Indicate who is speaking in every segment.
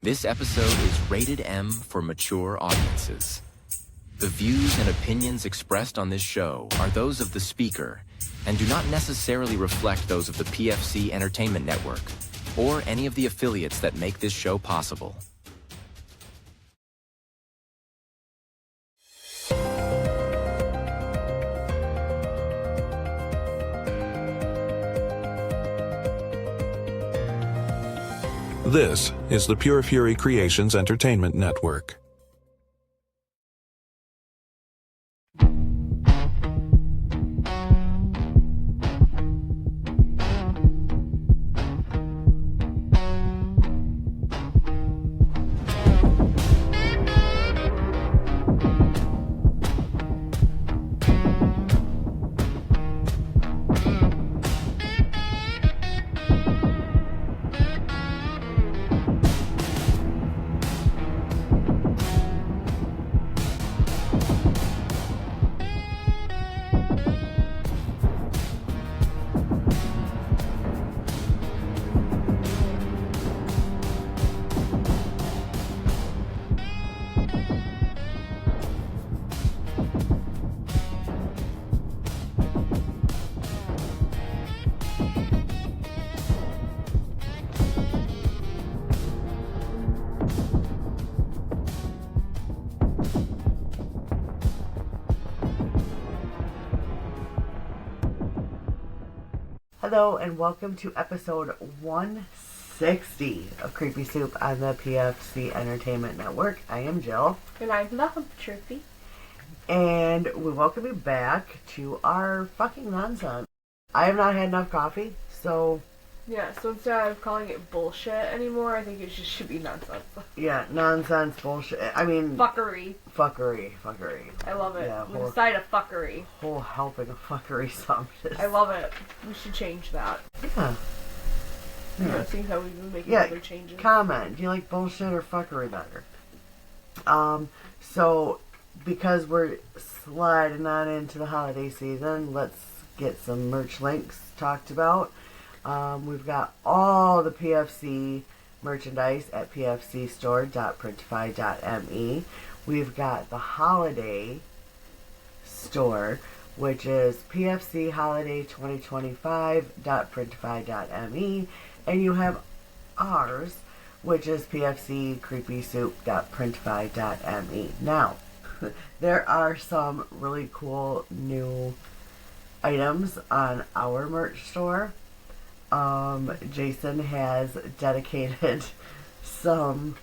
Speaker 1: This episode is rated M for mature audiences. The views and opinions expressed on this show are those of the speaker and do not necessarily reflect those of the PFC Entertainment Network or any of the affiliates that make this show possible.
Speaker 2: This is the Pure Fury Creations Entertainment Network.
Speaker 3: Hello and welcome to episode 160 of Creepy Soup on the PFC Entertainment Network. I am Jill.
Speaker 4: And I'm the Hump Trophy.
Speaker 3: And we welcome you back to our fucking nonsense. I have not had enough coffee, so...
Speaker 4: Yeah, so instead of calling it bullshit anymore, I think it just should be nonsense.
Speaker 3: Yeah, nonsense, bullshit. I mean...
Speaker 4: Fuckery.
Speaker 3: Fuckery.
Speaker 4: I love it.
Speaker 3: Yeah,
Speaker 4: With a side of fuckery.
Speaker 3: Whole helping of fuckery something.
Speaker 4: I love it. We should change that.
Speaker 3: Yeah.
Speaker 4: Yeah, seeing how we've been making other changes.
Speaker 3: Comment. Do you like bullshit or fuckery better? So, because we're sliding on into the holiday season, let's get some merch links talked about. We've got all the PFC merchandise at pfcstore.printify.me. We've got the holiday store, which is pfcholiday2025.printify.me. And you have ours, which is pfccreepysoup.printify.me. Now, there are some really cool new items on our merch store. Jason has dedicated some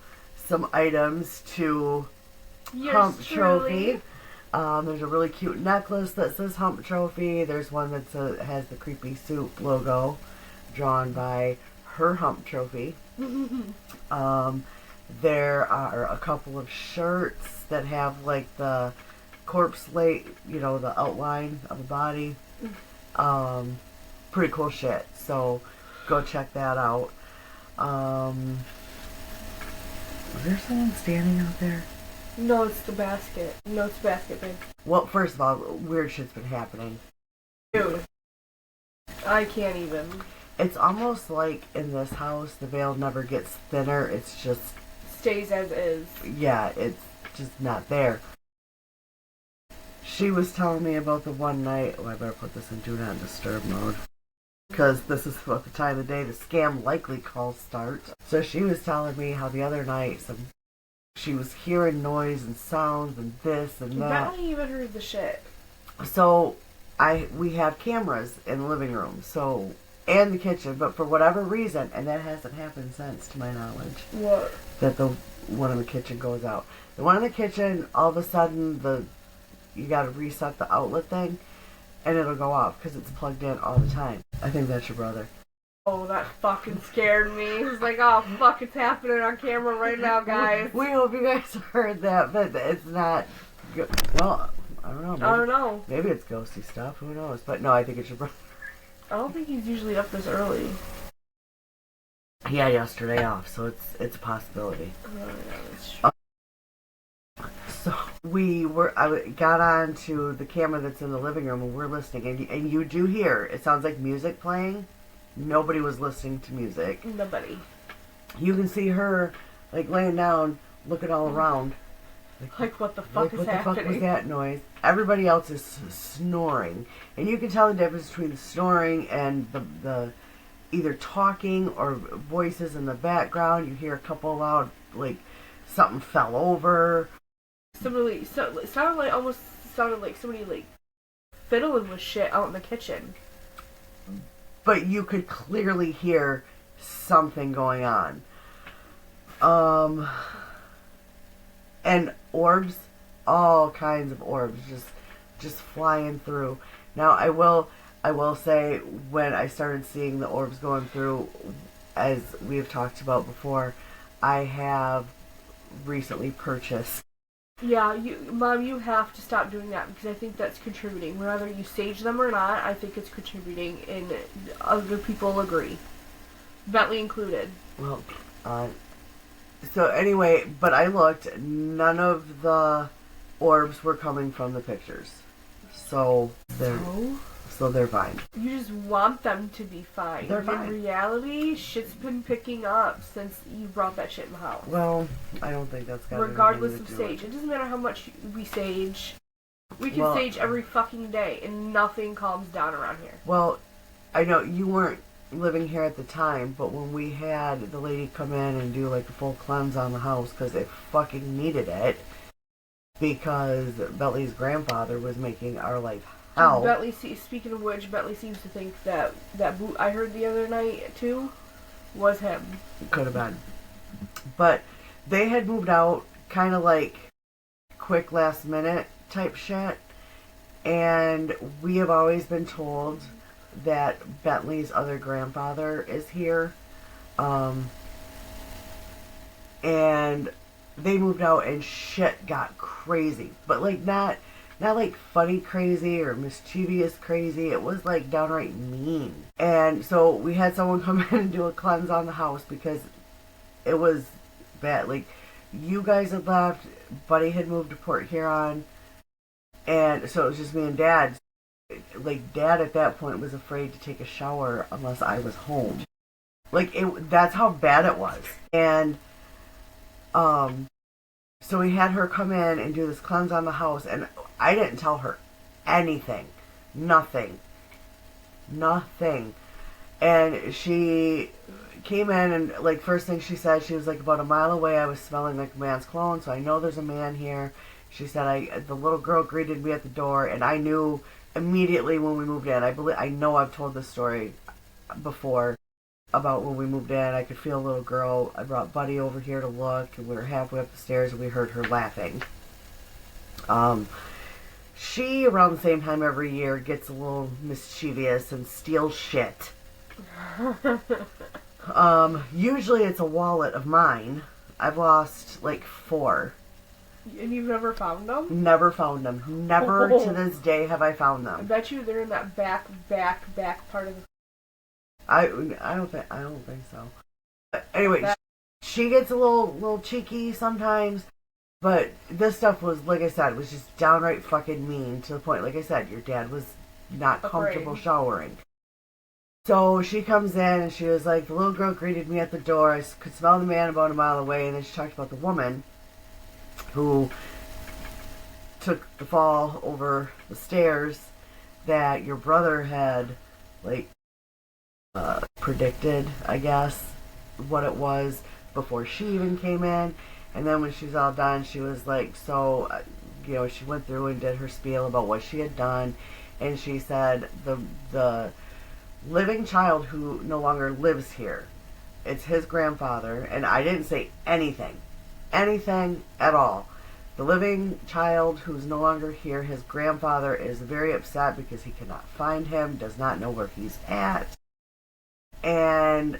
Speaker 3: items to Hump Trophy. There's a really cute necklace that says Hump Trophy. There's one that has the Creepy Soup logo drawn by her Hump Trophy. There are a couple of shirts that have like the corpse late, the outline of the body. Pretty cool shit. So go check that out. Is there someone standing out there?
Speaker 4: No, it's the basket. No, it's the basket, babe.
Speaker 3: Well, first of all, weird shit's been happening.
Speaker 4: Dude. I can't even.
Speaker 3: It's almost like in this house, the veil never gets thinner. It's just...
Speaker 4: stays as is.
Speaker 3: Yeah, it's just not there. She was telling me about the one night... Oh, I better put this in Do Not Disturb mode. Because this is about the time of the day the scam likely calls start. So she was telling me how the other night she was hearing noise and sounds and this and that.
Speaker 4: I even heard the shit.
Speaker 3: So we have cameras in the living room, and the kitchen, but for whatever reason, and that hasn't happened since, to my knowledge.
Speaker 4: What?
Speaker 3: That the one in the kitchen goes out. The one in the kitchen, all of a sudden, you got to reset the outlet thing. And it'll go off because it's plugged in all the time. I think that's your brother.
Speaker 4: Oh, that fucking scared me. It was like, oh, fuck, it's happening on camera right now, guys.
Speaker 3: We hope you guys heard that, but it's not good. Well, I don't know.
Speaker 4: I don't know.
Speaker 3: Maybe it's ghosty stuff. Who knows? But no, I think it's your brother.
Speaker 4: I don't think he's usually up this early.
Speaker 3: He had yesterday off, so it's a possibility.
Speaker 4: Oh, yeah, that's true.
Speaker 3: So I got on to the camera that's in the living room and we're listening, and you do hear, it sounds like music playing. Nobody was listening to music.
Speaker 4: Nobody.
Speaker 3: You can see her like laying down, looking all around.
Speaker 4: Like, what the fuck is happening?
Speaker 3: What the fuck was that noise? Everybody else is snoring. And you can tell the difference between the snoring and the either talking or voices in the background. You hear a couple loud, like, something fell over.
Speaker 4: Somebody, it sounded like somebody, like, fiddling with shit out in the kitchen.
Speaker 3: But you could clearly hear something going on. And orbs, all kinds of orbs, just flying through. Now, I will say, when I started seeing the orbs going through, as we've talked about before, I have recently purchased.
Speaker 4: Yeah, Mom, you have to stop doing that, because I think that's contributing. Whether you sage them or not, I think it's contributing, and other people agree. Bentley included.
Speaker 3: Well, so anyway, but I looked, none of the orbs were coming from the pictures. So they're fine.
Speaker 4: You just want them to be fine.
Speaker 3: They're fine.
Speaker 4: In reality, shit's been picking up since you brought that shit in the house.
Speaker 3: Well, I don't think that's got
Speaker 4: regardless of
Speaker 3: anything to do
Speaker 4: sage.
Speaker 3: with
Speaker 4: It doesn't matter how much we sage. We can sage every fucking day, and nothing calms down around here.
Speaker 3: Well, I know you weren't living here at the time, but when we had the lady come in and do like a full cleanse on the house because it fucking needed it, because Bentley's grandfather was making our life hell.
Speaker 4: Bentley, speaking of which, Bentley seems to think that boot I heard the other night too was him.
Speaker 3: Could have been. But they had moved out kind of like quick last minute type shit, and we have always been told that Bentley's other grandfather is here. And they moved out and shit got crazy. But like not like funny crazy or mischievous crazy. It was like downright mean. And so we had someone come in and do a cleanse on the house because it was bad. Like, you guys had left, Buddy had moved to Port Huron, and so it was just me and Dad. Like, Dad at that point was afraid to take a shower unless I was home. Like, that's how bad it was. And so we had her come in and do this cleanse on the house, and I didn't tell her anything. Nothing. And she came in, and like, first thing she said, she was like, about a mile away, I was smelling like a man's cologne, so I know there's a man here. She said, the little girl greeted me at the door, and I knew immediately when we moved in. I know I've told this story before about when we moved in. I could feel a little girl. I brought Buddy over here to look, and we were halfway up the stairs, and we heard her laughing. She, around the same time every year, gets a little mischievous and steals shit. Usually it's a wallet of mine. I've lost like 4.
Speaker 4: And you've never found them?
Speaker 3: Never found them. Never to this day have I found them.
Speaker 4: I bet you they're in that back part of the...
Speaker 3: I don't think so. But anyway, she gets a little cheeky sometimes, but this stuff was, like I said, was just downright fucking mean, to the point, like I said, your dad was not comfortable showering. So she comes in and she was like, the little girl greeted me at the door. I could smell the man about a mile away, and then she talked about the woman who took the fall over the stairs that your brother had, like, predicted, I guess, what it was before she even came in. And then when she's all done, she was like, so, she went through and did her spiel about what she had done, and she said the living child who no longer lives here, it's his grandfather, and I didn't say anything at all. The living child who's no longer here, his grandfather is very upset because he cannot find him, does not know where he's at. And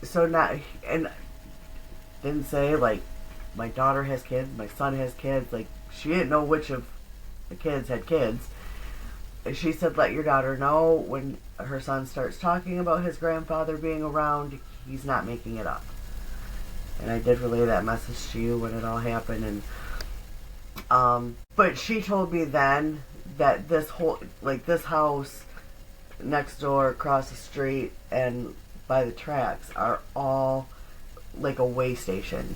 Speaker 3: so now, and didn't say, like, my daughter has kids, my son has kids. Like, she didn't know which of the kids had kids. And she said, let your daughter know when her son starts talking about his grandfather being around, he's not making it up. And I did relay that message to you when it all happened. And but she told me then that this house next door, across the street, and by the tracks are all like a way station.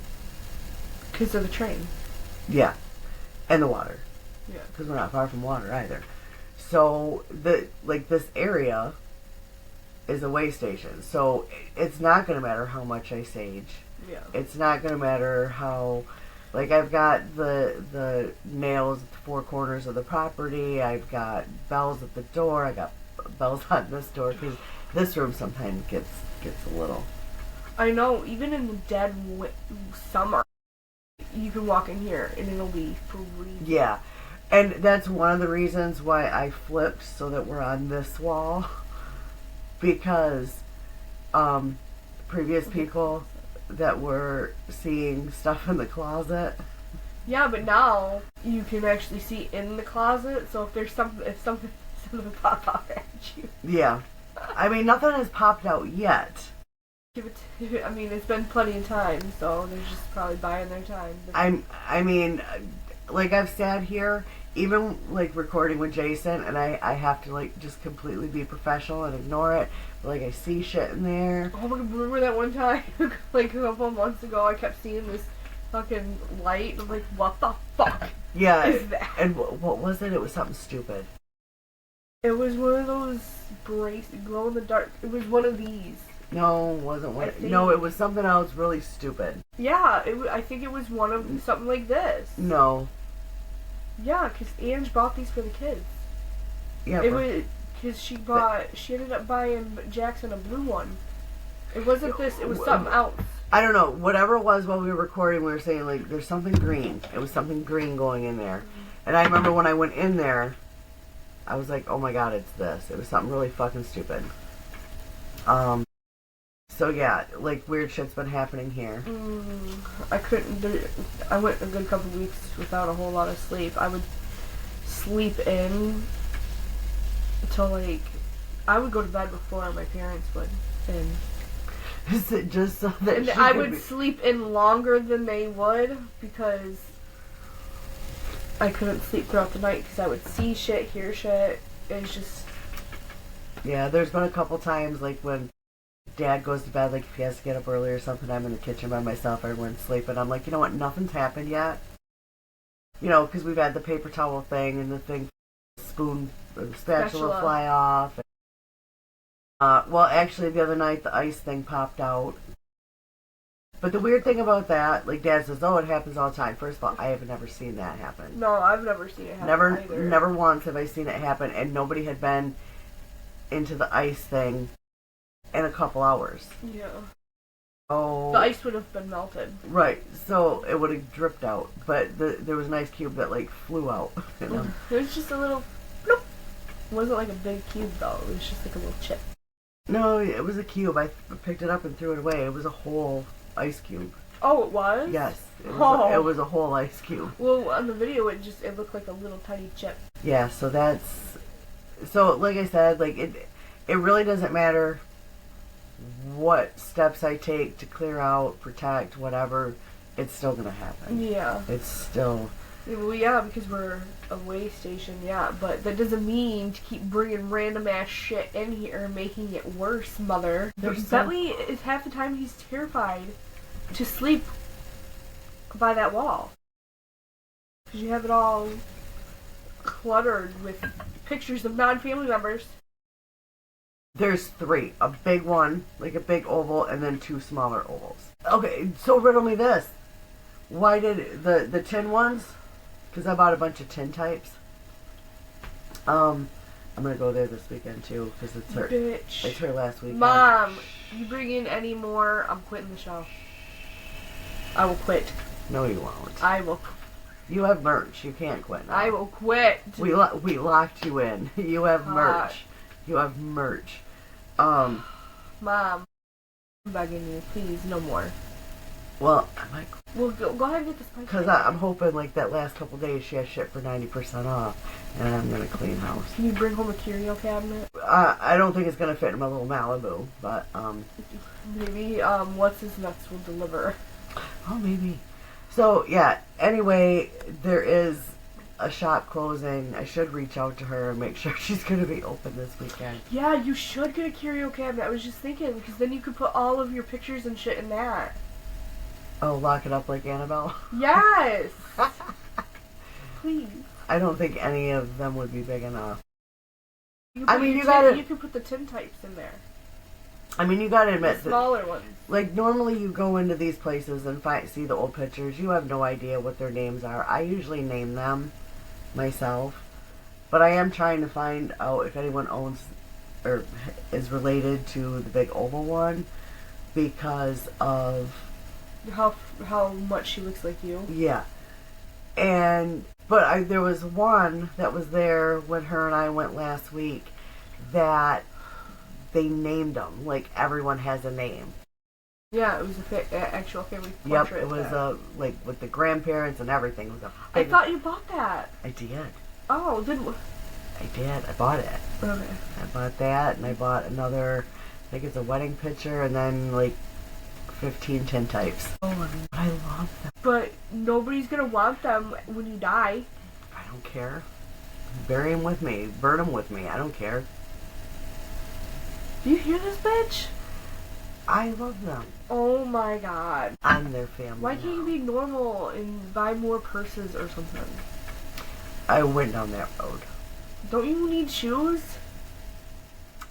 Speaker 4: Because of the train.
Speaker 3: Yeah. And the water.
Speaker 4: Yeah.
Speaker 3: Because we're not far from water either. So, this area is a way station. So, it's not going to matter how much I sage.
Speaker 4: Yeah.
Speaker 3: It's not going to matter how... Like, I've got the nails at the four corners of the property. I've got bells at the door. I got bells on this door. Because this room sometimes gets a little...
Speaker 4: I know. Even in the dead summer, you can walk in here and it'll be freezing.
Speaker 3: Yeah. And that's one of the reasons why I flipped so that we're on this wall. Because previous people that were seeing stuff in the closet.
Speaker 4: Yeah, but now you can actually see in the closet. So if something pop out at you.
Speaker 3: Yeah. I mean, nothing has popped out yet.
Speaker 4: I mean, it's been plenty of time, so they're just probably buying their time.
Speaker 3: I mean, like, I've sat here, even, like, recording with Jason, and I have to, like, just completely be professional and ignore it. But, like, I see shit in there.
Speaker 4: Oh, remember that one time, like, a couple of months ago, I kept seeing this fucking light. I'm like, what the fuck is that?
Speaker 3: And what was it? It was something stupid.
Speaker 4: It was one of those glow-in-the-dark. It was one of these.
Speaker 3: No, it wasn't one. No, it was something else really stupid.
Speaker 4: Yeah, I think it was one of something like this.
Speaker 3: No.
Speaker 4: Yeah, because Ange bought these for the kids.
Speaker 3: Yeah,
Speaker 4: it was because she ended up buying Jackson a blue one. It wasn't this. It was something else.
Speaker 3: I don't know. Whatever it was while we were recording, we were saying, like, there's something green. It was something green going in there. And I remember when I went in there, I was like, oh my god, it's this. It was something really fucking stupid. So yeah, like, weird shit's been happening here.
Speaker 4: I went a good couple weeks without a whole lot of sleep. I would sleep in until, like, I would go to bed before my parents would. And
Speaker 3: Is it just so that
Speaker 4: and I would sleep in longer than they would because I couldn't sleep throughout the night because I would see shit, hear shit. It's just...
Speaker 3: Yeah, there's been a couple times, like, when Dad goes to bed, like, if he has to get up early or something, I'm in the kitchen by myself, everyone's sleeping. I'm like, you know what, nothing's happened yet. You know, because we've had the paper towel thing and the thing, the spatula fly off. Well, actually, the other night, the ice thing popped out. But the weird thing about that, like, Dad says, oh, it happens all the time. First of all, I have never seen that happen.
Speaker 4: No, I've never seen it happen either.
Speaker 3: Never once have I seen it happen, and nobody had been into the ice thing in a couple hours.
Speaker 4: Yeah.
Speaker 3: Oh.
Speaker 4: The ice would have been melted.
Speaker 3: Right, so it would have dripped out, but there was an ice cube that, like, flew out. You know?
Speaker 4: It was just a little bloop. It wasn't like a big cube, though. It was just like a little chip.
Speaker 3: No, it was a cube. I picked it up and threw it away. It was a whole ice cube.
Speaker 4: Oh, it was?
Speaker 3: Yes. It was a whole ice cube.
Speaker 4: Well, on the video, it looked like a little tiny chip.
Speaker 3: Yeah, so like I said, like, it really doesn't matter what steps I take to clear out, protect, whatever, it's still going to happen.
Speaker 4: Yeah.
Speaker 3: It's still...
Speaker 4: Well, yeah, because we're a way station, yeah, but that doesn't mean to keep bringing random ass shit in here and making it worse, mother. Bentley is half the time he's terrified to sleep by that wall. Because you have it all cluttered with pictures of non-family members.
Speaker 3: There's 3. A big one, like a big oval, and then 2 smaller ovals. Okay, so riddle me this. Why did the tin ones? Because I bought a bunch of tin types. I'm going to go there this weekend, too, because it's her.
Speaker 4: Bitch.
Speaker 3: It's her last weekend.
Speaker 4: Mom, you bring in any more, I'm quitting the show. I will quit.
Speaker 3: No, you won't.
Speaker 4: I will.
Speaker 3: You have merch. You can't quit now.
Speaker 4: I will quit.
Speaker 3: We locked you in. You have merch. You have merch.
Speaker 4: Mom, I'm begging you, please, no more.
Speaker 3: Well, I might.
Speaker 4: Well, go ahead and get this.
Speaker 3: Because I'm hoping, like, that last couple days she has shit for 90% off, and I'm gonna clean house.
Speaker 4: Can you bring home a curio cabinet?
Speaker 3: I don't think it's gonna fit in my little Malibu, but
Speaker 4: maybe what's his nuts will deliver.
Speaker 3: Oh, maybe. So yeah. Anyway, there is a shop closing. I should reach out to her and make sure she's gonna be open this weekend.
Speaker 4: Yeah, you should get a curio cabinet. I was just thinking because then you could put all of your pictures and shit in that.
Speaker 3: Oh, lock it up like Annabelle?
Speaker 4: Yes! Please.
Speaker 3: I don't think any of them would be big enough.
Speaker 4: You can put the tin types in there.
Speaker 3: I mean, you gotta admit
Speaker 4: the smaller ones.
Speaker 3: Like, normally you go into these places and see the old pictures. You have no idea what their names are. I usually name them myself. But I am trying to find out if anyone owns or is related to the big oval one because of
Speaker 4: how much she looks like you.
Speaker 3: Yeah. But there was one that was there when her and I went last week that they named them. Like, everyone has a name.
Speaker 4: Yeah, it was actual family portrait.
Speaker 3: Yep, it was like with the grandparents and everything. It was
Speaker 4: I thought you bought that.
Speaker 3: I did.
Speaker 4: Oh,
Speaker 3: I did. I bought it.
Speaker 4: Okay.
Speaker 3: I bought that, and I bought another, I think it's a wedding picture, and then like 15 tin types. Oh, I love them.
Speaker 4: But nobody's gonna want them when you die.
Speaker 3: I don't care. Bury them with me. Burn them with me. I don't care.
Speaker 4: Do you hear this, bitch?
Speaker 3: I love them.
Speaker 4: Oh my god.
Speaker 3: I'm their family.
Speaker 4: Why can't you be normal and buy more purses or something?
Speaker 3: I went down that road.
Speaker 4: Don't you need shoes?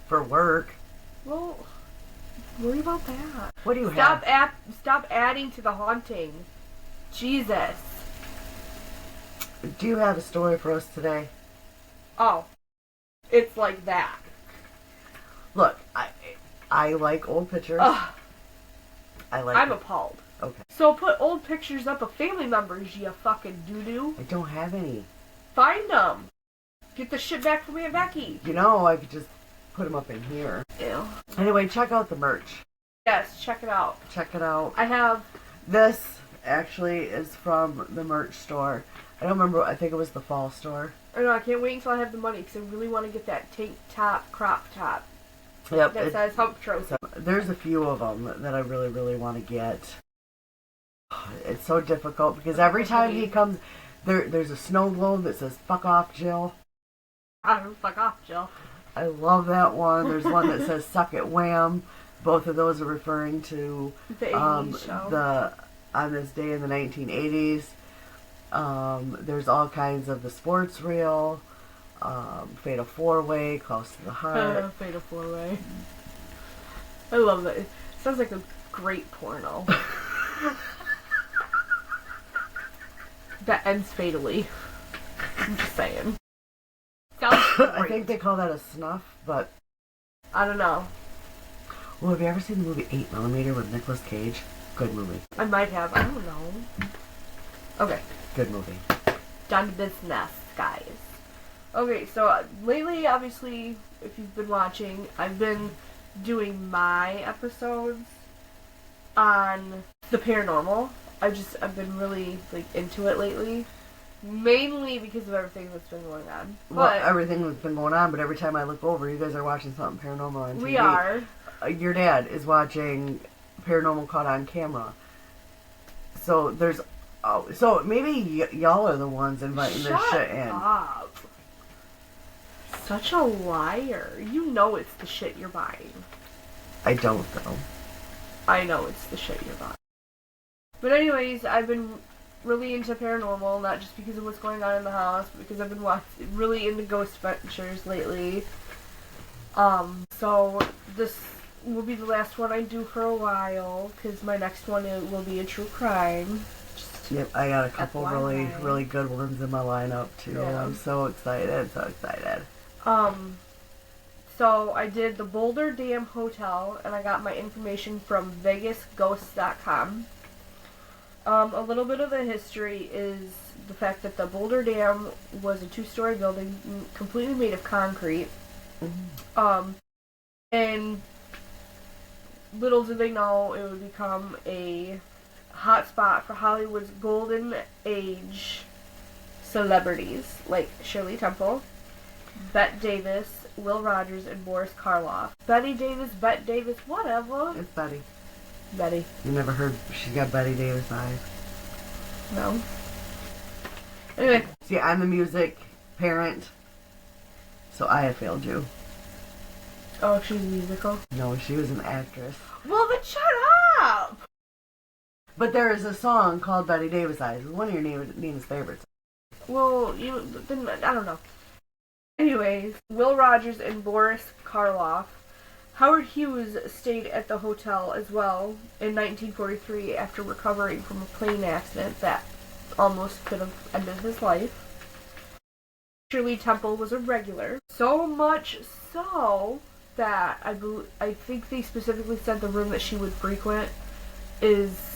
Speaker 3: For work.
Speaker 4: Well, worry about that.
Speaker 3: What do you have?
Speaker 4: Stop adding to the haunting. Jesus.
Speaker 3: Do you have a story for us today?
Speaker 4: Oh. It's like that.
Speaker 3: Look, I like old pictures.
Speaker 4: Ugh. I'm
Speaker 3: it.
Speaker 4: appalled.
Speaker 3: Okay.
Speaker 4: So put old pictures up of family members, you fucking doo-doo.
Speaker 3: I don't have any.
Speaker 4: Find them. Get the shit back from Aunt Becky.
Speaker 3: You know, I could just put them up in here.
Speaker 4: Ew.
Speaker 3: Anyway, check out the merch.
Speaker 4: Yes, check it out.
Speaker 3: Check it out.
Speaker 4: I have...
Speaker 3: This actually is from the merch store. I don't remember. I think it was the fall store.
Speaker 4: I know, I can't wait until I have the money because I really want to get that tank top, crop top.
Speaker 3: Yep.
Speaker 4: That says hump trophy.
Speaker 3: So, there's a few of them that I really, really want to get. It's so difficult because every time he comes, there's a snow globe that says "Fuck off, Jill."
Speaker 4: Fuck off, Jill.
Speaker 3: I love that one. There's one that says "Suck it, Wham." Both of those are referring to
Speaker 4: the 80s show.
Speaker 3: On this day in the 1980s. There's all kinds of the sports reel. Fatal 4-Way, Close to the Heart.
Speaker 4: Fatal 4-Way. I love that. It sounds like a great porno. That ends fatally. I'm just saying. Sounds great.
Speaker 3: I think they call that a snuff, but...
Speaker 4: I don't know.
Speaker 3: Well, have you ever seen the movie 8mm with Nicolas Cage? Good movie.
Speaker 4: I might have. I don't know. Okay.
Speaker 3: Good movie.
Speaker 4: Down to business, guys. Okay, so lately, obviously, if you've been watching, I've been doing my episodes on the paranormal. I've been really, into it lately. Mainly because of everything that's been going on.
Speaker 3: Well, everything that's been going on, but every time I look over, you guys are watching something paranormal on TV.
Speaker 4: We are.
Speaker 3: Your dad is watching Paranormal Caught on Camera. So there's... Oh, so maybe y'all are the ones inviting this shit in.
Speaker 4: Shut up. Such a liar. You know it's the shit you're buying.
Speaker 3: I don't, though.
Speaker 4: I know it's the shit you're buying. But anyways, I've been really into paranormal, not just because of what's going on in the house, but because I've been really into ghost ventures lately. So this will be the last one I do for a while, because my next one will be a true crime.
Speaker 3: Yep, I got a couple really, really good ones in my lineup, too. Yeah. I'm so excited,
Speaker 4: So I did the Boulder Damn Hotel, and I got my information from VegasGhosts.com. A little bit of the history is the fact that the Boulder Dam was a 2-story building completely made of concrete. Mm-hmm. And little did they know it would become a hotspot for Hollywood's golden age celebrities like Shirley Temple, Bette Davis, Will Rogers, and Boris Karloff. Bette Davis, whatever.
Speaker 3: It's Betty.
Speaker 4: Betty.
Speaker 3: You never heard she's got Bette Davis eyes?
Speaker 4: No. Anyway.
Speaker 3: See, I'm the music parent, so I have failed you.
Speaker 4: Oh, she's musical?
Speaker 3: No, she was an actress.
Speaker 4: Well, then shut up!
Speaker 3: But there is a song called Betty Davis Eyes. One of your Nina's favorites.
Speaker 4: Well, then I don't know. Anyways, Will Rogers and Boris Karloff. Howard Hughes stayed at the hotel as well in 1943 after recovering from a plane accident that almost could have ended his life. Shirley Temple was a regular. So much so that I think they specifically said the room that she would frequent is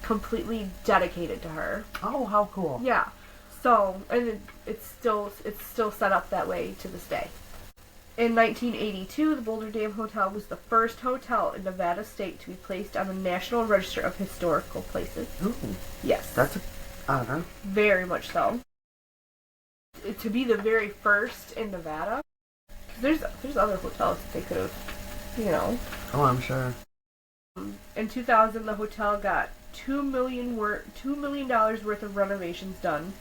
Speaker 4: completely dedicated to her.
Speaker 3: Oh, how cool.
Speaker 4: Yeah. So, and it's still set up that way to this day. In 1982, the Boulder Damn Hotel was the first hotel in Nevada State to be placed on the National Register of Historical Places.
Speaker 3: Ooh.
Speaker 4: Yes.
Speaker 3: That's an honor.
Speaker 4: Very much so. To be the very first in Nevada. There's other hotels that they could have,
Speaker 3: Oh, I'm sure.
Speaker 4: In 2000, the hotel got $2 million worth of renovations done.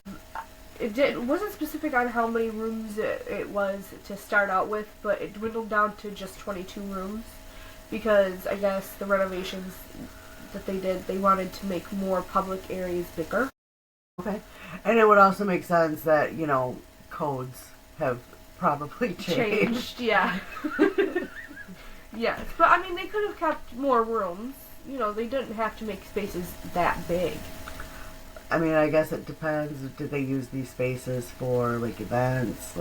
Speaker 4: It wasn't specific on how many rooms it was to start out with, but it dwindled down to just 22 rooms because I guess the renovations that they did, they wanted to make more public areas bigger.
Speaker 3: Okay. And it would also make sense that, codes have probably changed.
Speaker 4: Yeah. Yes, but I mean, they could have kept more rooms. They didn't have to make spaces that big.
Speaker 3: I mean, I guess it depends. Did they use these spaces for, events,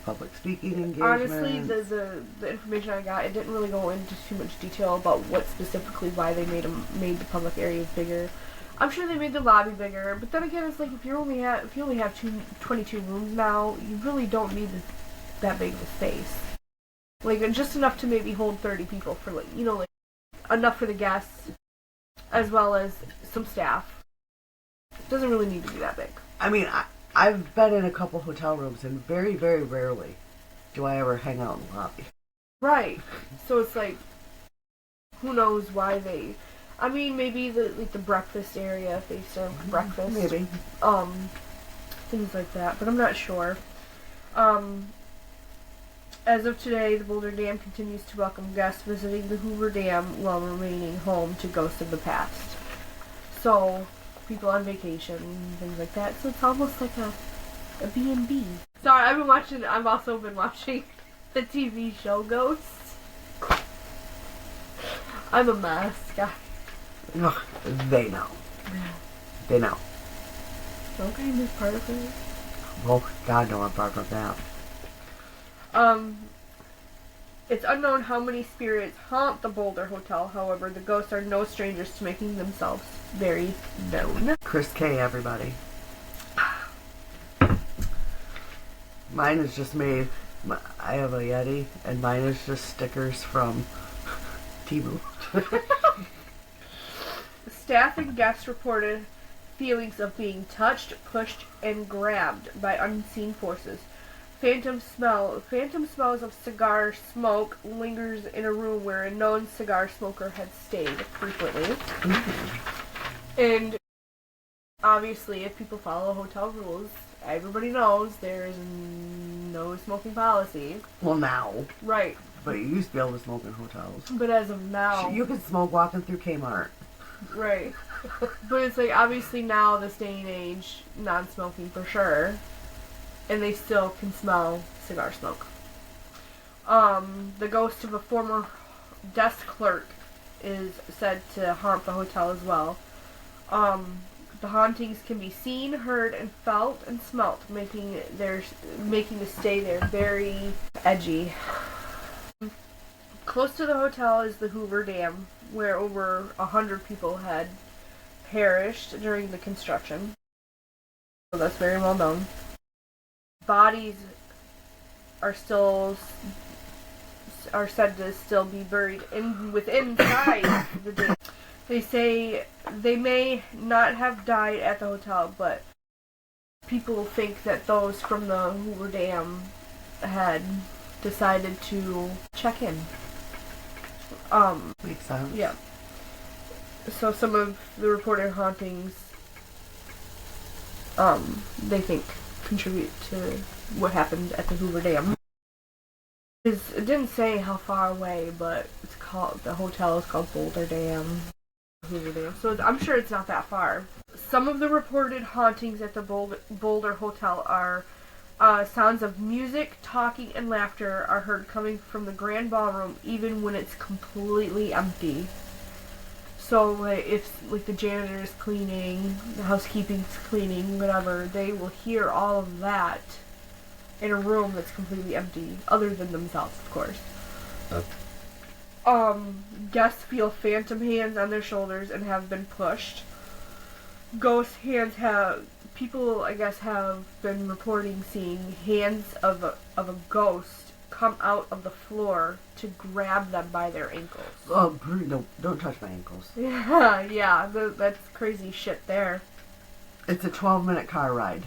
Speaker 3: public speaking engagements?
Speaker 4: Honestly, the information I got, it didn't really go into too much detail about what specifically why they made the public areas bigger. I'm sure they made the lobby bigger, but then again, it's like if you only have 22 rooms now, you really don't need that big of a space. Just enough to maybe hold 30 people for enough for the guests as well as some staff. It doesn't really need to be that big.
Speaker 3: I mean, I've been in a couple hotel rooms, and very, very rarely do I ever hang out in the lobby.
Speaker 4: Right. So it's who knows why they... I mean, maybe the breakfast area, if they serve breakfast.
Speaker 3: Maybe.
Speaker 4: Things like that, but I'm not sure. As of today, the Boulder Dam continues to welcome guests visiting the Hoover Dam while remaining home to ghosts of the past. So, people on vacation, things like that. So it's almost like a B&B. Sorry, I've also been watching the TV show Ghosts. I'm a mess, guys.
Speaker 3: Ugh, they know. They know.
Speaker 4: Okay, I'm just part of it.
Speaker 3: Well, God knows I'm part of that.
Speaker 4: It's unknown how many spirits haunt the Boulder Hotel. However, the ghosts are no strangers to making themselves very known.
Speaker 3: Chris K, everybody. Mine is just made... I have a Yeti, and mine is just stickers from Temu.
Speaker 4: Staff and guests reported feelings of being touched, pushed, and grabbed by unseen forces. Phantom smells of cigar smoke lingers in a room where a known cigar smoker had stayed frequently. Mm-hmm. And obviously, if people follow hotel rules, everybody knows there's no smoking policy.
Speaker 3: Well, now.
Speaker 4: Right.
Speaker 3: But you used to be able to smoke in hotels.
Speaker 4: But as of now...
Speaker 3: You could smoke walking through Kmart.
Speaker 4: Right. But it's obviously now, this day and age, non-smoking for sure. And they still can smell cigar smoke. The ghost of a former desk clerk is said to haunt the hotel as well. The hauntings can be seen, heard, and felt and smelt, making the stay there very edgy. Close to the hotel is the Hoover Dam, where over 100 people had perished during the construction. So that's very well known. Bodies are said to still be buried within the dam. They say they may not have died at the hotel, but people think that those from the Hoover Dam had decided to check in.
Speaker 3: Makes sense.
Speaker 4: Yeah. So some of the reported hauntings, they think contribute to what happened at the Hoover Dam. It didn't say how far away, but the hotel is called Boulder Dam. Hoover Dam. So I'm sure it's not that far. Some of the reported hauntings at the Boulder Hotel are sounds of music, talking, and laughter are heard coming from the grand ballroom even when it's completely empty. So like, if like the janitor is cleaning, the housekeeping's cleaning, whatever, they will hear all of that in a room that's completely empty, other than themselves, of course. Guests feel phantom hands on their shoulders and have been pushed. Ghost hands people, I guess, have been reporting seeing hands of a ghost come out of the floor to grab them by their ankles.
Speaker 3: Oh, no, don't touch my ankles.
Speaker 4: Yeah, that's crazy shit there.
Speaker 3: It's a 12-minute car ride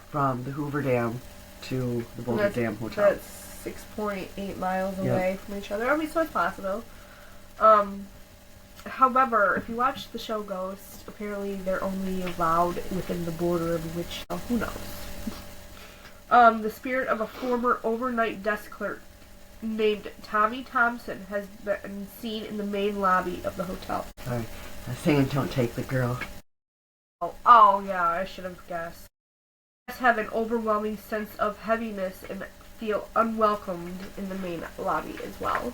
Speaker 3: from the Hoover Dam to the Boulder Damn Hotel.
Speaker 4: That's 6.8 miles away from each other. I mean, so it's possible. However, if you watch the show Ghost, apparently they're only allowed within the border of which, who knows. The spirit of a former overnight desk clerk named Tommy Thompson has been seen in the main lobby of the hotel.
Speaker 3: Sorry, I'm saying don't take the girl.
Speaker 4: Oh yeah, I should have guessed. Guests have an overwhelming sense of heaviness and feel unwelcomed in the main lobby as well.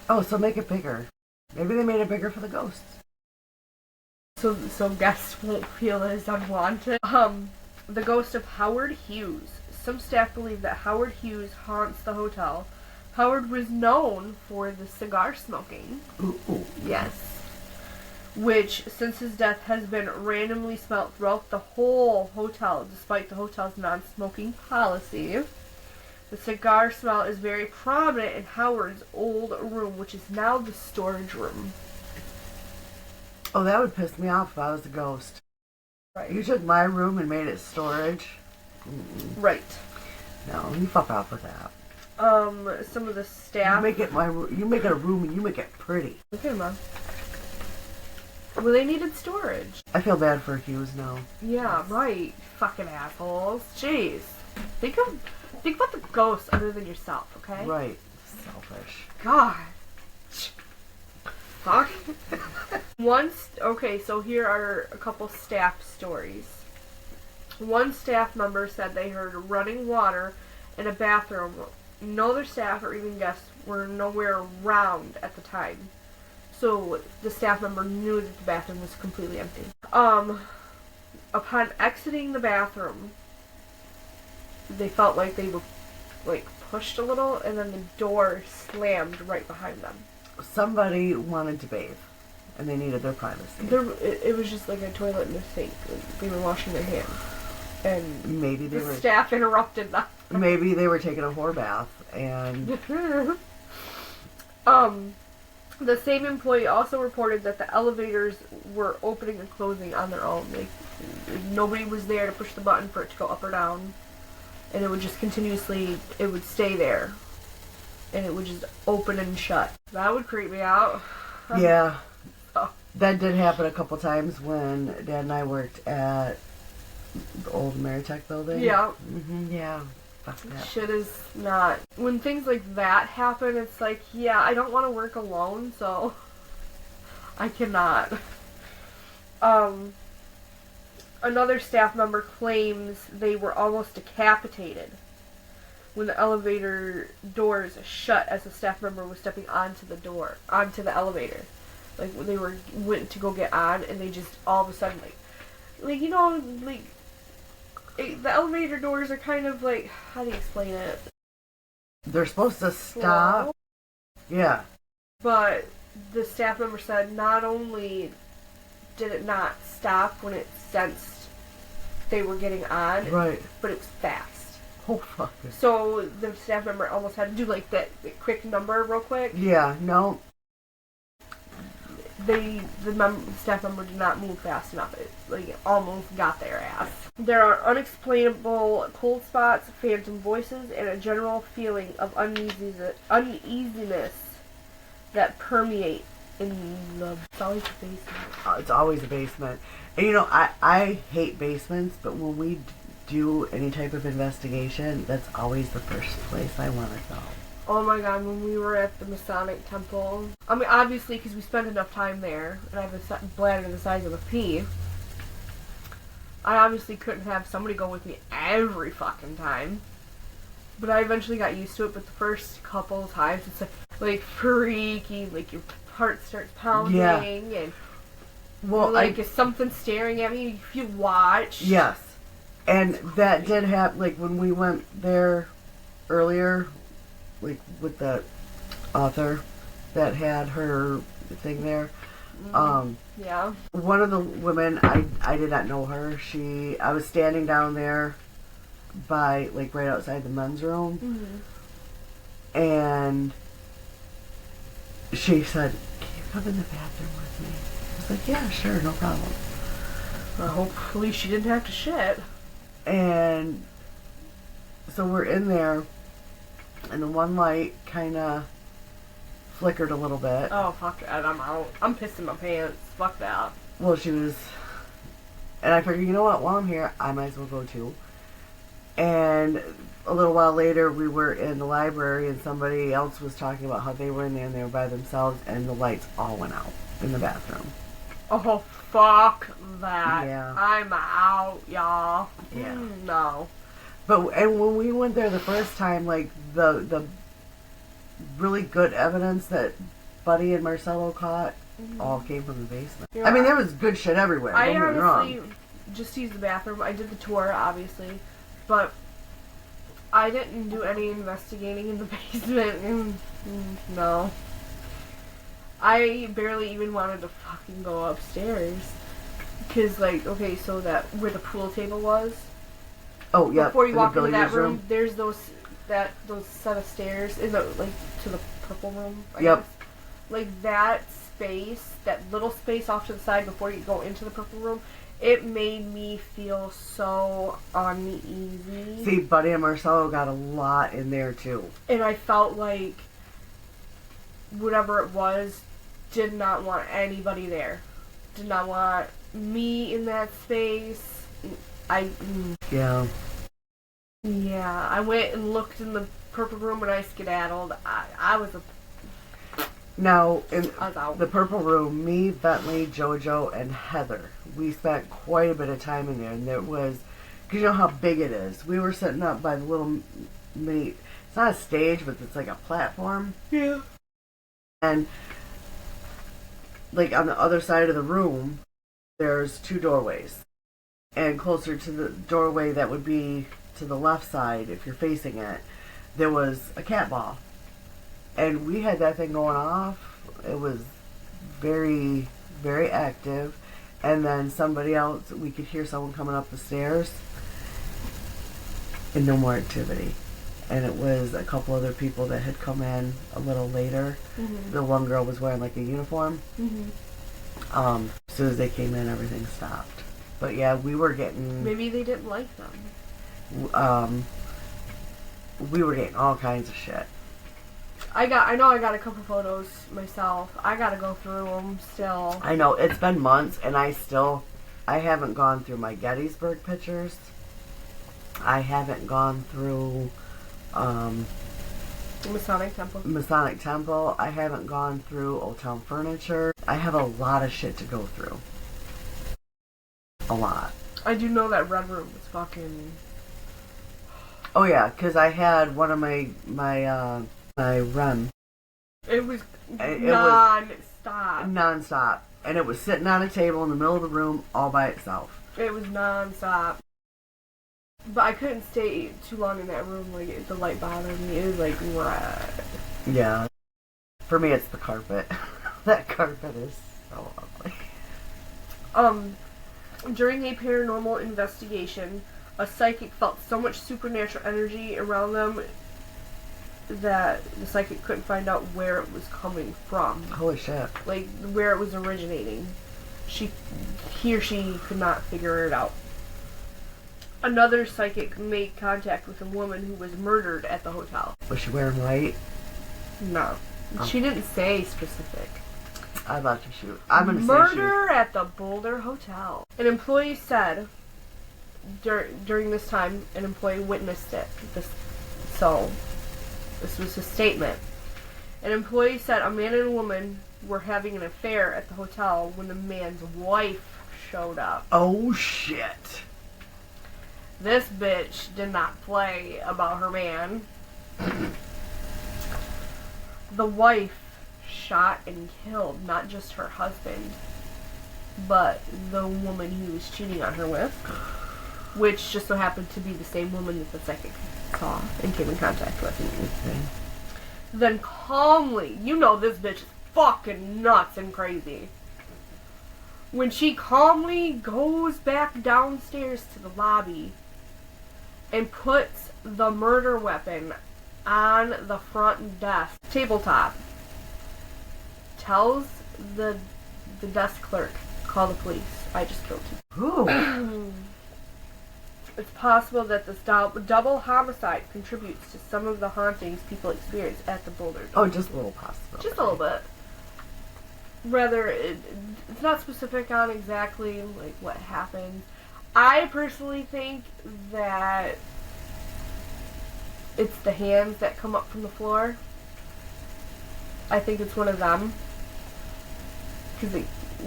Speaker 3: Oh, so make it bigger. Maybe they made it bigger for the ghosts.
Speaker 4: So guests won't feel as unwanted. The ghost of Howard Hughes. Some staff believe that Howard Hughes haunts the hotel. Howard was known for the cigar smoking.
Speaker 3: Ooh.
Speaker 4: Yes. Which, since his death, has been randomly smelt throughout the whole hotel, despite the hotel's non-smoking policy. The cigar smell is very prominent in Howard's old room, which is now the storage room.
Speaker 3: Oh, that would piss me off if I was a ghost.
Speaker 4: Right.
Speaker 3: You took my room and made it storage?
Speaker 4: Right.
Speaker 3: No, you fuck off with that.
Speaker 4: Some of the staff...
Speaker 3: You make it a room and you make it pretty.
Speaker 4: Okay, Mom. Well, they needed storage.
Speaker 3: I feel bad for Hughes now.
Speaker 4: Yeah, right. Fucking assholes. Jeez. Think about the ghosts other than yourself, okay?
Speaker 3: Right. Selfish.
Speaker 4: God. Fuck. Okay, so here are a couple staff stories. One staff member said they heard running water in a bathroom. No other staff or even guests were nowhere around at the time. So the staff member knew that the bathroom was completely empty. Upon exiting the bathroom, they felt like they were pushed a little, and then the door slammed right behind them.
Speaker 3: Somebody wanted to bathe, and they needed their privacy.
Speaker 4: It was just like a toilet and a sink. They were washing their hands, and
Speaker 3: maybe
Speaker 4: the staff interrupted them.
Speaker 3: Maybe they were taking a whore bath, and
Speaker 4: the same employee also reported that the elevators were opening and closing on their own. Like nobody was there to push the button for it to go up or down, and it would just continuously. It would stay there. And it would just open and shut. That would creep me out.
Speaker 3: Yeah.
Speaker 4: Oh.
Speaker 3: That did happen a couple times when Dad and I worked at the old Ameritech building.
Speaker 4: Yeah.
Speaker 3: Yeah. Fuck that.
Speaker 4: Shit is not... When things like that happen, it's like, yeah, I don't want to work alone, so... I cannot. Another staff member claims they were almost decapitated when the elevator doors shut as the staff member was stepping onto the elevator. Like, when they went to go get on, and they just, all of a sudden, the elevator doors are kind of like, how do you explain it?
Speaker 3: They're supposed to stop.
Speaker 4: Slow.
Speaker 3: Yeah.
Speaker 4: But the staff member said not only did it not stop when it sensed they were getting on,
Speaker 3: right,
Speaker 4: but it was fast.
Speaker 3: Oh, fuck.
Speaker 4: So the staff member almost had to do like that quick number real quick.
Speaker 3: Yeah, no.
Speaker 4: The staff member did not move fast enough. It almost got their ass. There are unexplainable cold spots, phantom voices, and a general feeling of uneasiness that permeate in the... It's always the basement.
Speaker 3: It's always a basement. And you know, I hate basements, but when we do any type of investigation, that's always the first place I want to go.
Speaker 4: Oh my god, when we were at the Masonic Temple. I mean, obviously, because we spent enough time there, and I have a bladder the size of a pea. I obviously couldn't have somebody go with me every fucking time. But I eventually got used to it, but the first couple of times, it's like freaky, like your heart starts pounding, and like, is something staring at me if you watch?
Speaker 3: Yes. And that did happen, like, when we went there earlier, like, with the author that had her thing there.
Speaker 4: Yeah.
Speaker 3: One of the women, I did not know her. I was standing down there by, like, right outside the men's room. And she said, "Can you come in the bathroom with me?" I was like, "Yeah, sure, no problem."
Speaker 4: Well, hopefully she didn't have to shit.
Speaker 3: And so we're in there, and the one light kind of flickered a little bit.
Speaker 4: Oh, fuck that. I'm out. I'm pissing my pants. Fuck that.
Speaker 3: Well, she was... And I figured, you know what? While I'm here, I might as well go too. And a little while later, we were in the library, and somebody else was talking about how they were in there, and they were by themselves, and the lights all went out in the bathroom.
Speaker 4: Oh, fuck that.
Speaker 3: Yeah.
Speaker 4: I'm out, y'all.
Speaker 3: Yeah.
Speaker 4: No.
Speaker 3: And when we went there the first time, like, the really good evidence that Buddy and Marcelo caught all came from the basement.
Speaker 4: Yeah.
Speaker 3: I mean, there was good shit everywhere.
Speaker 4: I
Speaker 3: Don't get me
Speaker 4: honestly
Speaker 3: wrong.
Speaker 4: just used the bathroom. I did the tour, obviously, but I didn't do any investigating in the basement. No. I barely even wanted to fucking go upstairs. Because, like, okay, so that where the pool table was.
Speaker 3: Oh, yeah.
Speaker 4: Before you walk into that
Speaker 3: billiards
Speaker 4: room, there's those set of stairs in the, like, to the purple room. I
Speaker 3: Yep.
Speaker 4: guess. Like, that space, that little space off to the side before you go into the purple room, it made me feel so uneasy.
Speaker 3: See, Buddy and Marcelo got a lot in there, too.
Speaker 4: And I felt like whatever it was did not want anybody there. Did not want me in that space.
Speaker 3: Yeah.
Speaker 4: Yeah, I went and looked in the purple room and I skedaddled. I was
Speaker 3: Now, in
Speaker 4: out.
Speaker 3: the purple room, me, Bentley, JoJo, and Heather, we spent quite a bit of time in there. And there was, because you know how big it is. We were sitting up by the little mini, it's not a stage, but it's like a platform.
Speaker 4: Yeah.
Speaker 3: And, like, on the other side of the room, there's 2 doorways. And closer to the doorway that would be to the left side, if you're facing it, there was a cat ball. And we had that thing going off. It was very, very active. And then somebody else, we could hear someone coming up the stairs. And no more activity. And it was a couple other people that had come in a little later. Mm-hmm. The one girl was wearing like a uniform. Mm-hmm. As soon as they came in, everything stopped. But yeah, we were getting...
Speaker 4: Maybe they didn't like them.
Speaker 3: We were getting all kinds of shit.
Speaker 4: I know I got a couple photos myself. I gotta go through them still.
Speaker 3: I know, it's been months, and I haven't gone through my Gettysburg pictures. I haven't gone through,
Speaker 4: Masonic
Speaker 3: Temple. I haven't gone through Old Town Furniture. I have a lot of shit to go through. A lot.
Speaker 4: I do know that red room was fucking...
Speaker 3: Oh yeah, because I had one of my REM.
Speaker 4: It was non-stop.
Speaker 3: Non-stop. And it was sitting on a table in the middle of the room all by itself.
Speaker 4: It was non-stop. But I couldn't stay too long in that room. Like, the light bothered me. It was like red.
Speaker 3: Yeah. For me, it's the carpet. That carpet is so ugly.
Speaker 4: During a paranormal investigation, a psychic felt so much supernatural energy around them that the psychic couldn't find out where it was coming from.
Speaker 3: Holy shit.
Speaker 4: Like, where it was originating. He or she could not figure it out. Another psychic made contact with a woman who was murdered at the hotel.
Speaker 3: Was she wearing white?
Speaker 4: No.
Speaker 3: Oh.
Speaker 4: She didn't say specific.
Speaker 3: I'm about to shoot. I'm going to say
Speaker 4: Murder at the Boulder Hotel. An employee said during this time, an employee witnessed it. So This was his statement. An employee said a man and a woman were having an affair at the hotel when the man's wife showed up.
Speaker 3: Oh, shit.
Speaker 4: This bitch did not play about her man. The wife shot and killed not just her husband, but the woman he was cheating on her with, which just so happened to be the same woman that the psychic saw and came in contact with.
Speaker 3: Okay.
Speaker 4: Then calmly, you know this bitch is fucking nuts and crazy. When she calmly goes back downstairs to the lobby and puts the murder weapon on the front desk tabletop, tells the desk clerk, call the police. I just killed you.
Speaker 3: Ooh.
Speaker 4: It's possible that this double homicide contributes to some of the hauntings people experience at the Boulder.
Speaker 3: Oh, just a little possible.
Speaker 4: Just a little bit. Rather, it's not specific on exactly like what happened. I personally think that it's the hands that come up from the floor. I think it's one of them. Because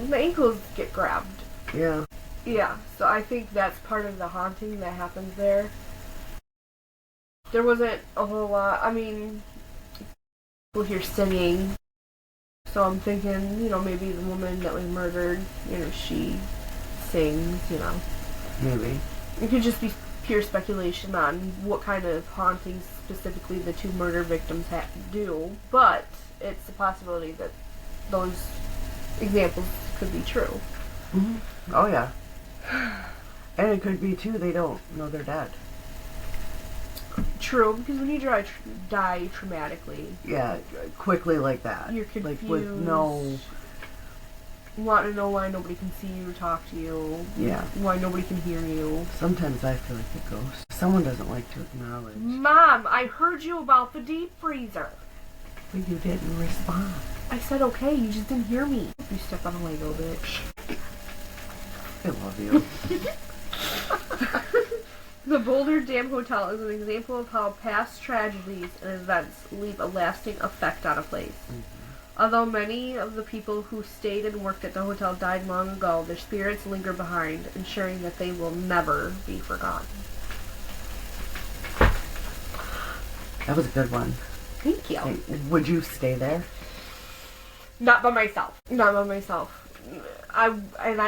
Speaker 4: the ankles get grabbed.
Speaker 3: Yeah.
Speaker 4: Yeah, so I think that's part of the haunting that happens there. There wasn't a whole lot. I mean, we'll hear singing. So I'm thinking, you know, maybe the woman that was murdered, you know, she sings, you know.
Speaker 3: Maybe.
Speaker 4: It could just be pure speculation on what kind of hauntings specifically the two murder victims had to do, but it's a possibility that those examples could be true.
Speaker 3: Mm-hmm. Oh, yeah. And it could be, too, they don't know they're dead.
Speaker 4: True, because when you die traumatically...
Speaker 3: Yeah, quickly like that.
Speaker 4: You're confused.
Speaker 3: Like, with no...
Speaker 4: Want to know why nobody can see you or talk to you.
Speaker 3: Yeah.
Speaker 4: Why nobody can hear you.
Speaker 3: Sometimes I feel like a ghost. Someone doesn't like to acknowledge.
Speaker 4: Mom, I heard you about the deep freezer.
Speaker 3: But you didn't respond.
Speaker 4: I said okay, you just didn't hear me. You step on a Lego, bitch.
Speaker 3: I love you.
Speaker 4: The Boulder Damn Hotel is an example of how past tragedies and events leave a lasting effect on a place. Mm-hmm. Although many of the people who stayed and worked at the hotel died long ago, their spirits linger behind, ensuring that they will never be forgotten.
Speaker 3: That was a good one.
Speaker 4: Thank you.
Speaker 3: Hey, would you stay there?
Speaker 4: Not by myself. Not by myself. I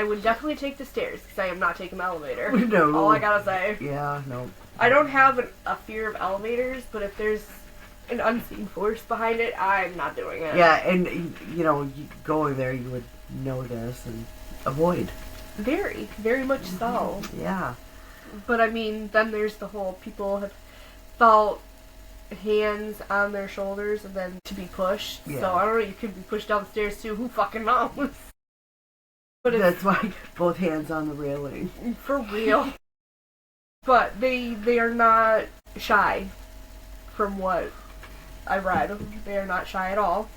Speaker 4: would definitely take the stairs, because I am not taking the elevator.
Speaker 3: No.
Speaker 4: All I gotta say.
Speaker 3: Yeah, no.
Speaker 4: I don't have a fear of elevators, but if there's an unseen force behind it, I'm not doing it.
Speaker 3: Yeah, and, you know, going there, you would know this and avoid.
Speaker 4: Very, very much so.
Speaker 3: Yeah.
Speaker 4: But, I mean, then there's the whole people have felt hands on their shoulders and then to be pushed.
Speaker 3: Yeah.
Speaker 4: So, I don't know, you could be pushed downstairs too. Who fucking knows? But
Speaker 3: that's why both hands on the railing.
Speaker 4: For real. But they are not shy, from what I've read. They are not shy at all.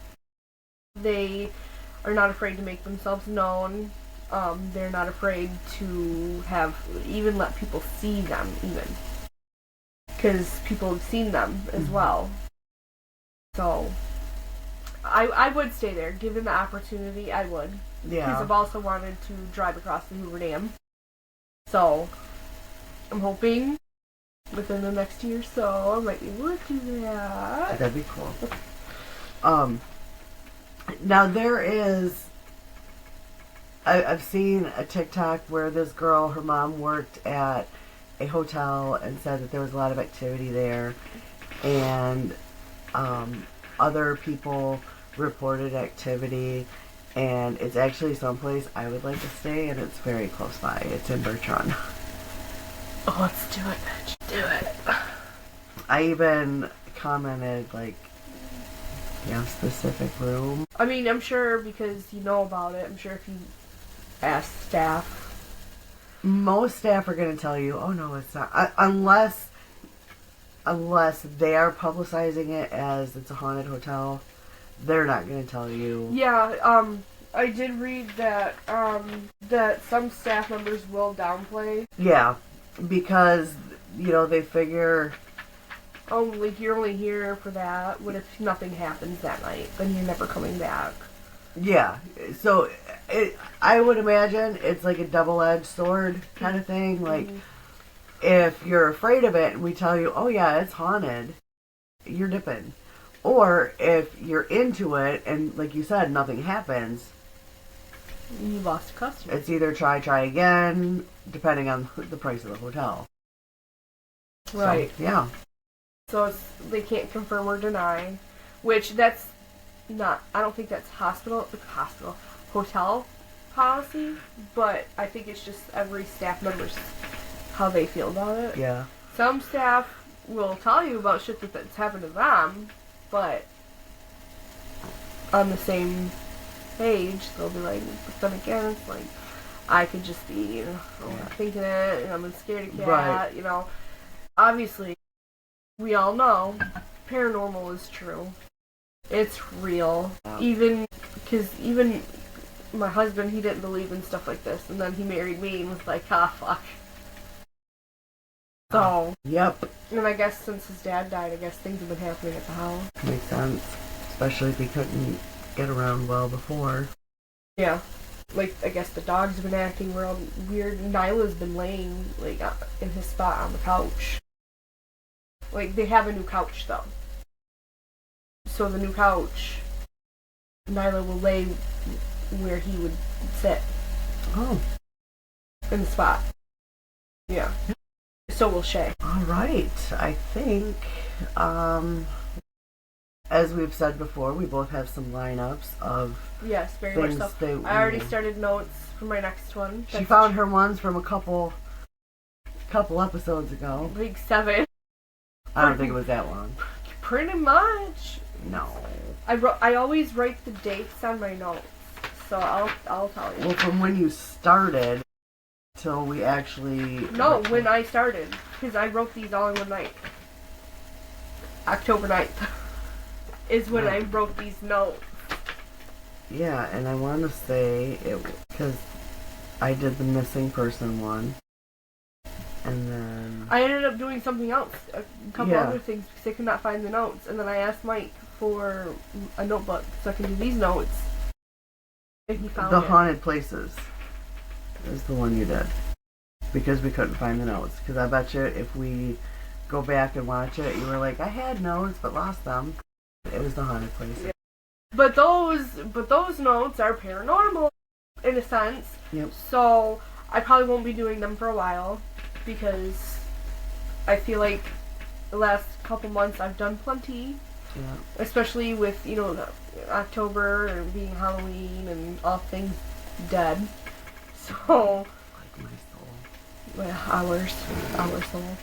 Speaker 4: They are not afraid to make themselves known. They're not afraid to even let people see them, even. Because people have seen them as well. So, I would stay there. Given the opportunity, I would.
Speaker 3: Yeah.
Speaker 4: Because I've also wanted to drive across the Hoover Dam. So, I'm hoping within the next year or so I might be able to do that.
Speaker 3: That'd be cool. Now there is... I've seen a TikTok where this girl, her mom worked at a hotel and said that there was a lot of activity there. And other people reported activity. And it's actually someplace I would like to stay, and it's very close by. It's in Bertrand.
Speaker 4: Oh, let's do it, bitch. Do it.
Speaker 3: I even commented, like, yeah, specific room.
Speaker 4: I mean, I'm sure because you know about it. I'm sure if you ask staff.
Speaker 3: Most staff are going to tell you, oh, no, it's not. Unless they are publicizing it as it's a haunted hotel. They're not going to tell you.
Speaker 4: Yeah, I did read that that some staff members will downplay.
Speaker 3: Yeah, because, you know, they figure
Speaker 4: oh, like, you're only here for that. What if nothing happens that night? Then you're never coming back.
Speaker 3: Yeah. So, I would imagine it's like a double-edged sword kind of thing. Like, if you're afraid of it and we tell you, oh yeah, it's haunted, you're dipping. Or if you're into it and, like you said, nothing happens,
Speaker 4: you lost a customer.
Speaker 3: It's either try again, depending on the price of the hotel.
Speaker 4: Right.
Speaker 3: So, yeah.
Speaker 4: So they can't confirm or deny, which that's not, I don't think that's hotel policy, but I think it's just every staff member's how they feel about it.
Speaker 3: Yeah.
Speaker 4: Some staff will tell you about shit that's happened to them, but on the same page, they'll be like, but then again, it's like, I could just be, not thinking it, and I'm a scaredy cat,
Speaker 3: right.
Speaker 4: Obviously, we all know paranormal is true. It's real. Yeah. Even my husband, he didn't believe in stuff like this, and then he married me and was like, fuck. So,
Speaker 3: yep.
Speaker 4: And I guess since his dad died, I guess things have been happening at the house.
Speaker 3: Makes sense. Especially if he couldn't get around well before.
Speaker 4: Yeah. Like, I guess the dogs have been acting real weird. Nyla's been laying, like, in his spot on the couch. Like, they have a new couch, though. So the new couch, Nyla will lay where he would sit.
Speaker 3: Oh.
Speaker 4: In the spot. Yeah. So will Shay.
Speaker 3: All right. I think, as we've said before, we both have some lineups of
Speaker 4: yes, very much so. I already started notes for my next one.
Speaker 3: She found her ones from a couple episodes ago.
Speaker 4: Like 7.
Speaker 3: I don't think it was that long.
Speaker 4: Pretty much.
Speaker 3: No.
Speaker 4: I always write the dates on my notes, so I'll tell you.
Speaker 3: Well, from when you started till we actually...
Speaker 4: No, when I started, because I wrote these all in one night. October 9th is when I wrote these notes.
Speaker 3: Yeah, and I want to say it because I did the missing person one, and then
Speaker 4: I ended up doing something else, a couple other things because I could not find the notes, and then I asked Mike for a notebook so I can do these notes, and he found
Speaker 3: the haunted places is the one you did because we couldn't find the notes. Because I bet you if we go back and watch it, you were like, I had notes but lost them. It was the haunted places.
Speaker 4: Yeah. But those notes are paranormal in a sense.
Speaker 3: Yep.
Speaker 4: So I probably won't be doing them for a while because I feel like the last couple months I've done plenty.
Speaker 3: Yeah. Especially
Speaker 4: with, October and being Halloween and all things dead. So
Speaker 3: like my soul.
Speaker 4: Well, our soul.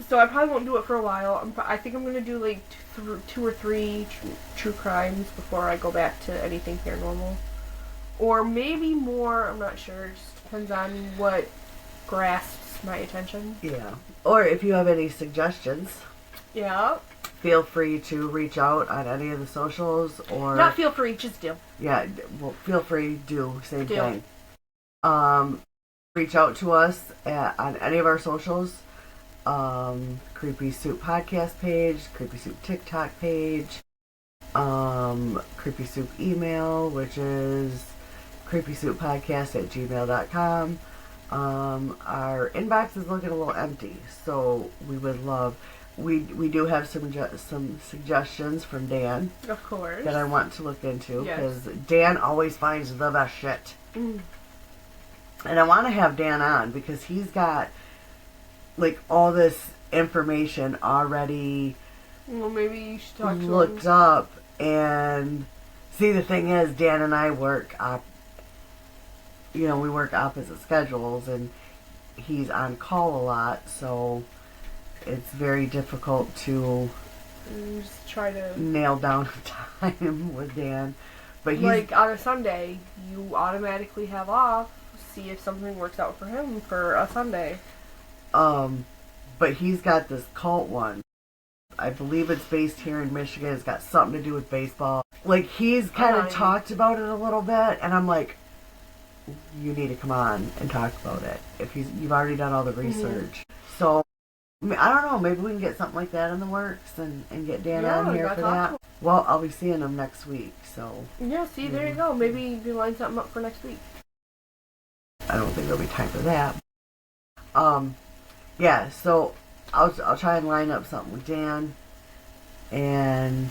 Speaker 4: So I probably won't do it for a while. I think I'm going to do like 2 or 3 true crimes before I go back to anything paranormal. Or maybe more, I'm not sure. It just depends on what grasps my attention.
Speaker 3: Yeah. Or if you have any suggestions.
Speaker 4: Yeah.
Speaker 3: Feel free to reach out on any of the socials or...
Speaker 4: Not feel free, just do.
Speaker 3: Yeah, well, feel free, same thing. Reach out to us on any of our socials. Creepy Soup podcast page, Creepy Soup TikTok page, Creepy Soup email, which is creepysouppodcast@gmail.com. Our inbox is looking a little empty, so we would love... We do have some suggestions from Dan.
Speaker 4: Of course.
Speaker 3: That I want to look into, because Dan always finds the best shit. Mm. And I want to have Dan on, because he's got like all this information already
Speaker 4: maybe you should talk to him.
Speaker 3: Looked up. And see, the thing is, Dan and I work we work opposite schedules, and he's on call a lot, so it's very difficult to
Speaker 4: just try to
Speaker 3: nail down a time with Dan. But he's,
Speaker 4: like on a Sunday, you automatically have off. See if something works out for him for a Sunday.
Speaker 3: But he's got this cult one. I believe it's based here in Michigan. It's got something to do with baseball. Like, he's kind of talked about it a little bit, and I'm like, you need to come on and talk about it. If you've already done all the research. Mm-hmm. So I mean, I don't know. Maybe we can get something like that in the works and get Dan on here for that. Well, I'll be seeing him next week, so.
Speaker 4: Yeah, see, there you go. Maybe you can line something up for next week.
Speaker 3: I don't think there'll be time for that. Yeah, so I'll try and line up something with Dan, and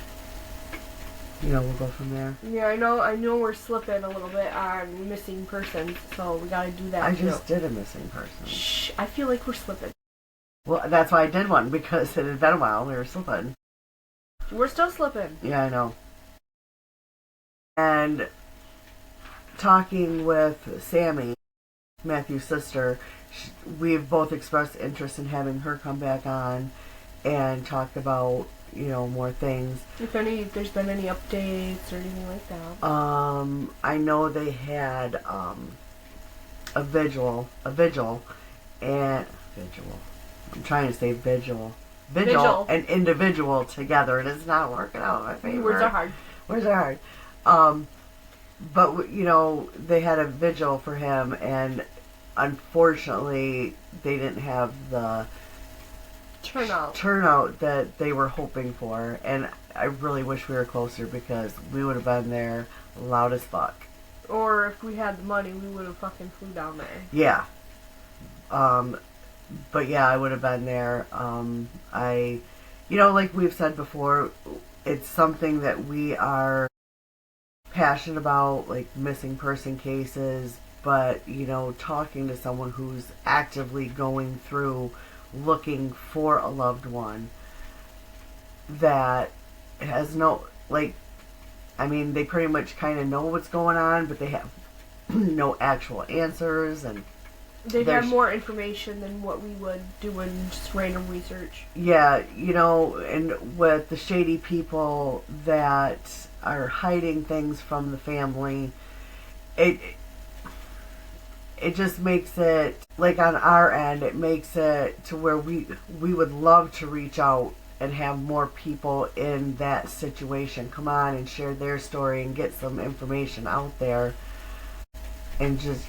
Speaker 3: we'll go from there.
Speaker 4: Yeah, I know we're slipping a little bit on missing persons, so we gotta do that.
Speaker 3: I just did a missing person.
Speaker 4: Shh, I feel like we're slipping.
Speaker 3: Well, that's why I did one, because it had been a while. We were slipping.
Speaker 4: We're still slipping.
Speaker 3: Yeah, I know. And talking with Sammy, Matthew's sister, we've both expressed interest in having her come back on and talk about, more things.
Speaker 4: If there's been any updates or anything like that.
Speaker 3: I know they had a vigil, and I'm trying to say vigil and individual together, and it's not working out in my favor. Words are hard. But they had a vigil for him, and unfortunately, they didn't have the turnout that they were hoping for, and I really wish we were closer, because we would have been there loud as fuck.
Speaker 4: Or if we had the money, we would have fucking flew down there.
Speaker 3: Yeah. But yeah, I would have been there. Like we've said before, it's something that we are passionate about, like missing person cases, but, talking to someone who's actively going through looking for a loved one that has they pretty much kind of know what's going on, but they have no actual answers, and
Speaker 4: they'd have more information than what we would do in just random research.
Speaker 3: Yeah, and with the shady people that are hiding things from the family, it just makes it, like on our end, it makes it to where we would love to reach out and have more people in that situation come on and share their story and get some information out there, and just,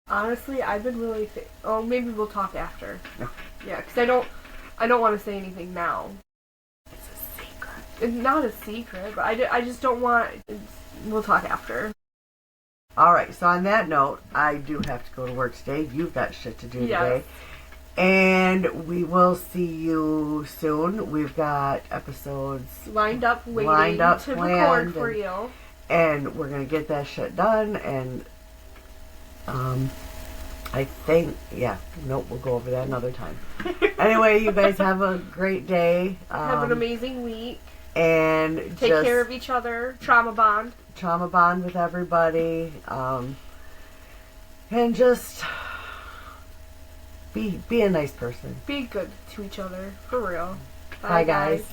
Speaker 4: Honestly, I've been really maybe we'll talk after. Yeah, because I don't want to say anything now.
Speaker 3: It's a secret.
Speaker 4: It's not a secret, but I just don't want. We'll talk after.
Speaker 3: Alright, so on that note, I do have to go to work today. You've got shit to do today. And we will see you soon. We've got episodes
Speaker 4: lined up, waiting to record for you.
Speaker 3: And we're going to get that shit done. And I think, we'll go over that another time. Anyway, you guys have a great day.
Speaker 4: Have an amazing week.
Speaker 3: And
Speaker 4: take care of each other. Trauma bond
Speaker 3: with everybody. And just be a nice person.
Speaker 4: Be good to each other. For real.
Speaker 3: Bye guys.